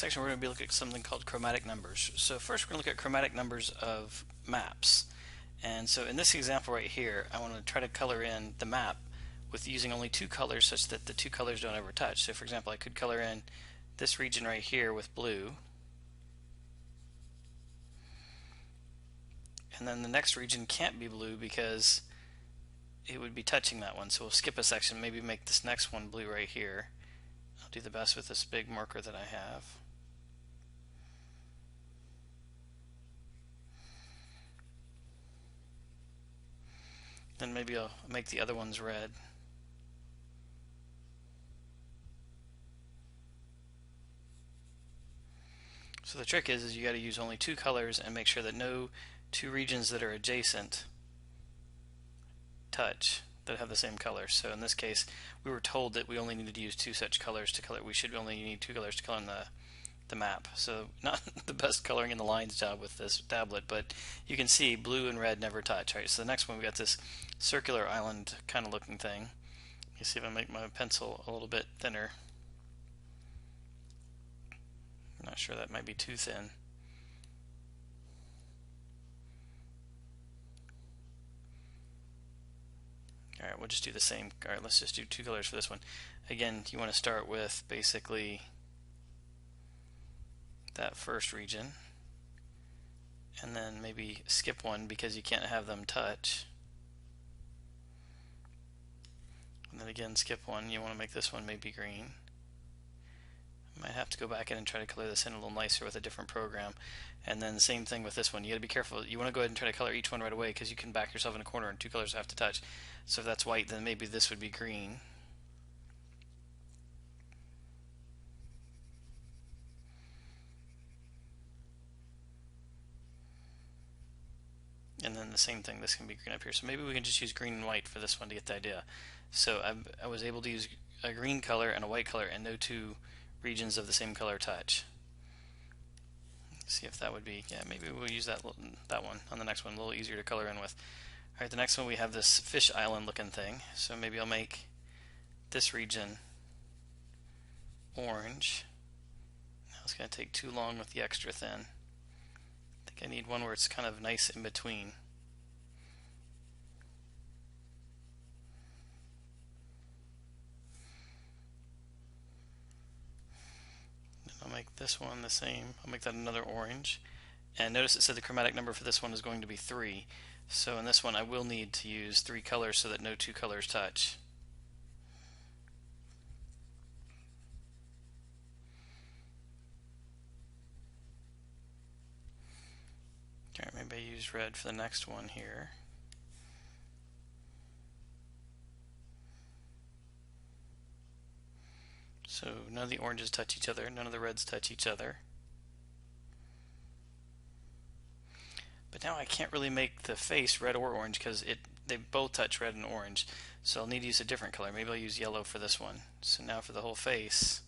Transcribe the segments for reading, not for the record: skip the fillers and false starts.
section we're going to be looking at something called chromatic numbers. So first we're going to look at chromatic numbers of maps. And so in this example right here, I want to try to color in the map with using only two colors such that the two colors don't ever touch. So for example, I could color in this region right here with blue, and then the next region can't be blue because it would be touching that one. So we'll skip a section, maybe make this next one blue right here. I'll do the best with this big marker that I have. Then maybe I'll make the other ones red. So the trick is you got to use only two colors and make sure that no two regions that are adjacent touch that have the same color. So in this case, we were told that we only needed to use two such colors to color. We should only need two colors to color in the map. So not the best coloring in the lines job with this tablet, but you can see blue and red never touch. Right. So the next one we got this circular island kind of looking thing. You see if I make my pencil a little bit thinner. I'm not sure, that might be too thin. Alright, we'll just do the same. Alright, let's just do two colors for this one. Again, you want to start with basically that first region, and then maybe skip one because you can't have them touch. And then again, skip one. You want to make this one maybe green. Might have to go back in and try to color this in a little nicer with a different program. And then same thing with this one. You got to be careful. You want to go ahead and try to color each one right away because you can back yourself in a corner and two colors have to touch. So if that's white, then maybe this would be green. And then the same thing, this can be green up here. So maybe we can just use green and white for this one to get the idea. So I was able to use a green color and a white color and no two regions of the same color touch. Let's see if that would be, yeah, maybe we'll use that one on the next one, a little easier to color in with. Alright, the next one we have this fish island looking thing, so maybe I'll make this region orange. Now it's going to take too long with the extra thin. I think I need one where it's kind of nice in between. I'll make this one the same. I'll make that another orange. And notice it said the chromatic number for this one is going to be 3. So in this one I will need to use 3 colors so that no two colors touch. Alright, maybe I use red for the next one here. So none of the oranges touch each other, none of the reds touch each other. But now I can't really make the face red or orange because they both touch red and orange. So I'll need to use a different color. Maybe I'll use yellow for this one. So now for the whole face.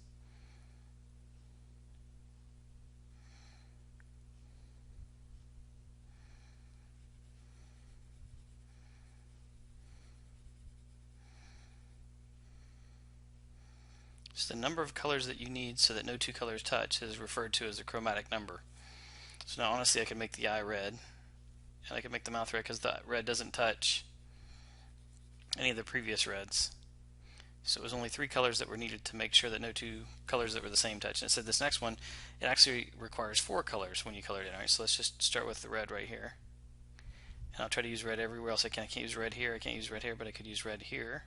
So the number of colors that you need so that no two colors touch is referred to as a chromatic number. So now honestly I can make the eye red, and I can make the mouth red because the red doesn't touch any of the previous reds. So it was only 3 colors that were needed to make sure that no two colors that were the same touch. And it said this next one, it actually requires 4 colors when you color it in. Alright, so let's just start with the red right here. And I'll try to use red everywhere else I can. I can't use red here, I can't use red here, but I could use red here.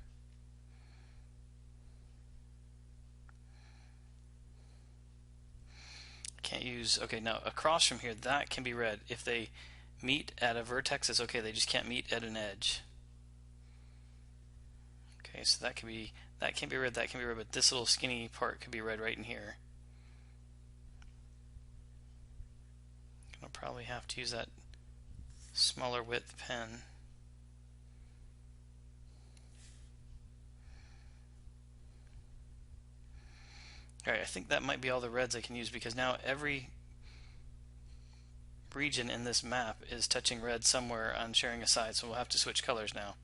Can't use, okay, now across from here that can be red. If they meet at a vertex, it's okay, they just can't meet at an edge. Okay, so that can be red, that can be red, but this little skinny part could be red right in here. I'll probably have to use that smaller width pen. Alright, I think that might be all the reds I can use because now every region in this map is touching red somewhere on sharing a side, so we'll have to switch colors now.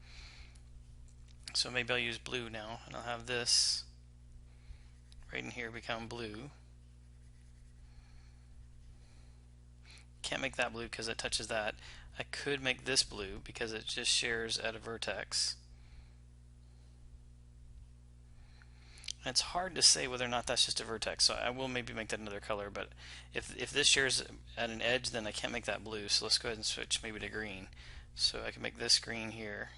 So maybe I'll use blue now, and I'll have this right in here become blue. can't make that blue because it touches that. I could make this blue because it just shares at a vertex. And it's hard to say whether or not that's just a vertex, so I will maybe make that another color, but if this shares at an edge, then I can't make that blue, so let's go ahead and switch maybe to green. So I can make this green here.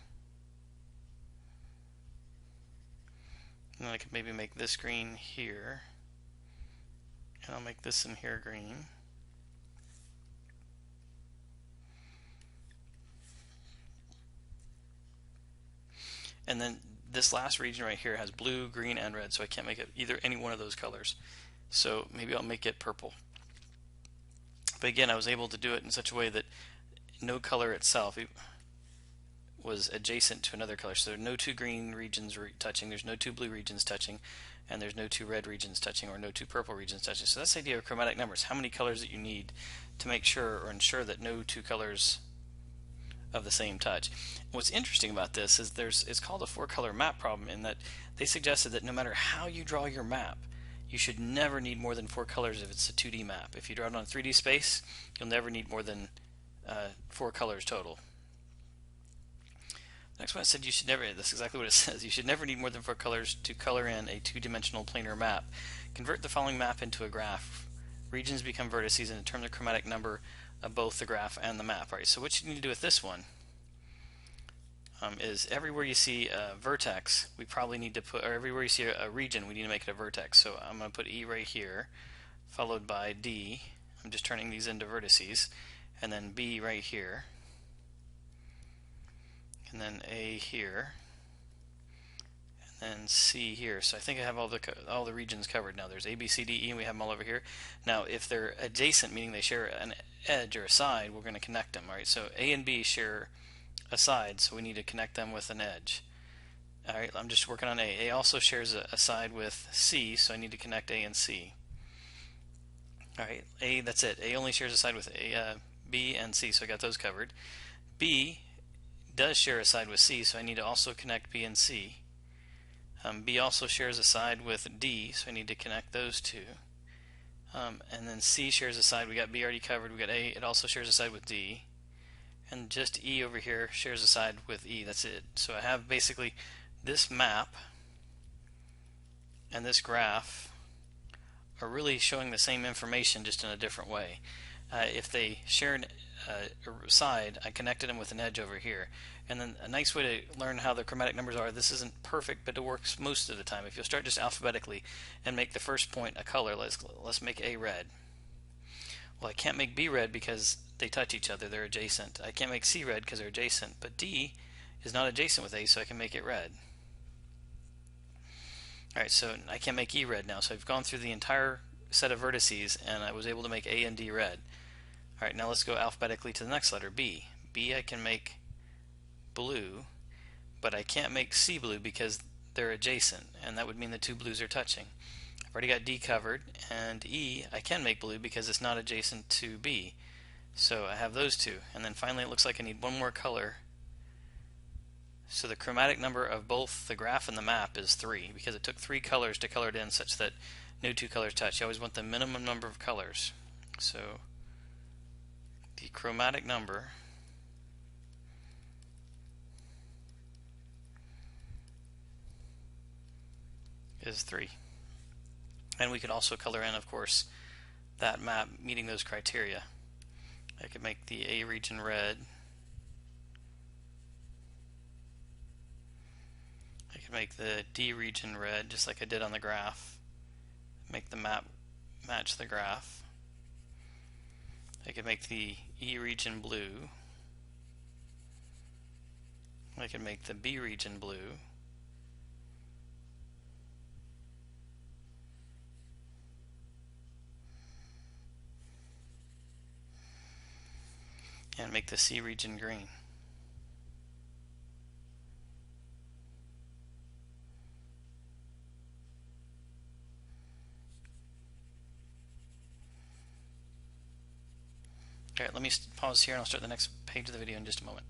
And then I could maybe make this green here. And I'll make this in here green. And then this last region right here has blue, green, and red, so I can't make it either any one of those colors. So maybe I'll make it purple. But again, I was able to do it in such a way that no color itself was adjacent to another color. So there are no two green regions touching, there's no two blue regions touching, and there's no two red regions touching, or no two purple regions touching. So that's the idea of chromatic numbers, how many colors that you need to make sure or ensure that no two colors of the same touch. What's interesting about this is it's called a four-color map problem, in that they suggested that no matter how you draw your map, you should never need more than four colors if it's a 2D map. If you draw it on 3D space, you'll never need more than 4 colors total. Next one, I said you should never, that's exactly what it says, you should never need more than 4 colors to color in a two-dimensional planar map. Convert the following map into a graph. Regions become vertices and determine the chromatic number of both the graph and the map. All right, so what you need to do with this one is everywhere you see a vertex, we probably need to put, or everywhere you see a region, we need to make it a vertex. So I'm going to put E right here, followed by D. I'm just turning these into vertices, and then B right here, and then A here, and then C here. So I think I have all the regions covered now. There's A, B, C, D, E, and we have them all over here. Now, if they're adjacent, meaning they share an edge or a side, we're going to connect them. All right, so A and B share a side, so we need to connect them with an edge. All right, I'm just working on A. A also shares a side with C, so I need to connect A and C. All right, A, that's it. A only shares a side with B and C, so I got those covered. B does share a side with C, so I need to also connect B and C. B also shares a side with D, so I need to connect those two. And then C shares a side. We got B already covered. We got A. It also shares a side with D. And just E over here shares a side with E. That's it. So I have basically this map and this graph are really showing the same information, just in a different way. If they shared a side, I connected them with an edge over here. And then a nice way to learn how the chromatic numbers are, this isn't perfect, but it works most of the time. If you'll start just alphabetically and make the first point a color, let's make A red. Well, I can't make B red because they touch each other, they're adjacent. I can't make C red because they're adjacent, but D is not adjacent with A, so I can make it red. Alright, so I can't make E red now, so I've gone through the entire set of vertices and I was able to make A and D red. Alright, now let's go alphabetically to the next letter, B. B I can make blue, but I can't make C blue because they're adjacent, and that would mean the two blues are touching. I've already got D covered, and E I can make blue because it's not adjacent to B. So I have those two, and then finally it looks like I need one more color. So the chromatic number of both the graph and the map is 3, because it took 3 colors to color it in such that no two colors touch. You always want the minimum number of colors. So the chromatic number is 3. And we could also color in, of course, that map meeting those criteria. I could make the A region red. I could make the D region red, just like I did on the graph. Make the map match the graph. I could make the E region blue. I could make the B region blue. And make the C region green. Alright, let me pause here and I'll start the next page of the video in just a moment.